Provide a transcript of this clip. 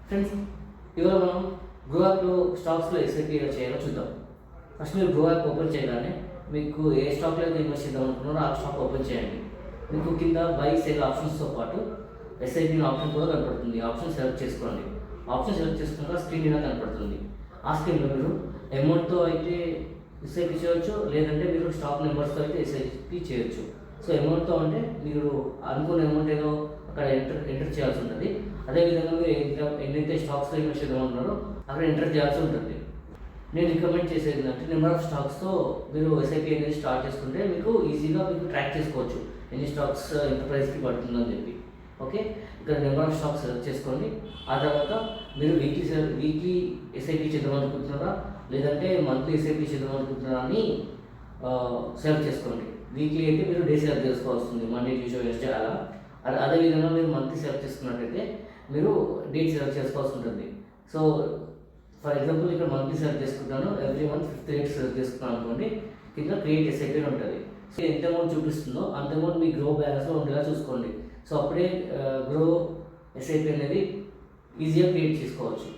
Friends, ఇవాళ మనం grow యాప్లో స్టాక్స్లో ఎస్ఐపి ఎలా చేయాలో చూద్దాం. ఫస్ట్ మీరు గ్రో యాప్ ఓపెన్ చేయగానే మీకు ఏ స్టాక్లో అయితే ఇన్వెస్ట్ చేద్దాం అనుకున్నారో ఆ స్టాక్ ఓపెన్ చేయండి. మీకు కింద బై సేల్ ఆప్షన్స్తో పాటు ఎస్ఐపి ఆప్షన్ కూడా కనపడుతుంది. ఆప్షన్ సెలెక్ట్ చేసుకోండి. ఆప్షన్ సెలెక్ట్ చేసుకున్నాక స్క్రీన్ మీద కనపడుతుంది. ఆ స్క్రీన్లో మీరు అమౌంట్తో అయితే ఎస్ఐపి చేయొచ్చు, లేదంటే మీరు స్టాక్ నెంబర్స్తో అయితే ఎస్ఐపి చేయొచ్చు. సో అమౌంట్తో అంటే మీరు అనుకున్న అమౌంట్ ఏదో అక్కడ ఎంటర్ చేయాల్సి ఉంటుంది. అదేవిధంగా మీరు ఎన్నైతే స్టాక్స్లో ఇన్వెస్ట్ చేద్దామంటున్నారో అక్కడ ఎంటర్ చేయాల్సి ఉంటుంది. నేను రికమెండ్ చేసేది ఏంటంటే నెంబర్ ఆఫ్ స్టాక్స్తో మీరు ఎస్ఐపి అనేది స్టార్ట్ చేసుకుంటే మీకు ఈజీగా మీకు ట్రాక్ చేసుకోవచ్చు ఎన్ని స్టాక్స్ ఎంత ప్రైస్కి పడుతుందని చెప్పి. ఓకే, ఇక్కడ నెంబర్ ఆఫ్ స్టాక్స్ సెలెక్ట్ చేసుకోండి. ఆ తర్వాత మీరు వీక్లీ ఎస్ఐపి చేద్దాం అనుకుంటున్నారా, లేదంటే మంత్లీ ఎస్ఐపి చేద్దాం అనుకుంటున్నారా అని సెలెక్ట్ చేసుకోండి. వీక్లీ అయితే మీరు డే సెలెక్ట్ చేసుకోవాల్సింది, మండే, ట్యూస్డే, వెన్స్డే అలా. అదేవిధంగా మీరు మంత్లీ సెలెక్ట్ చేసుకున్నట్టయితే మీరు డేట్ సెలెక్ట్ చేసుకోవాల్సి ఉంటుంది. సో ఫర్ ఎగ్జాంపుల్ ఇక్కడ మంత్లీ సెలెక్ట్ చేసుకుంటాను, every month 5th date select చేసుకున్నాను అనుకోండి, కింద క్రియేట్ ఎస్ఐపి అని ఉంటుంది. సో ఎంత అమౌంట్ చూపిస్తుందో అంత అమౌంట్ మీ గ్రో బ్యాలెన్స్లో ఉండేలా చూసుకోండి. సో అప్పుడే గ్రో ఎస్ఐపి అనేది ఈజీగా క్రియేట్ చేసుకోవచ్చు.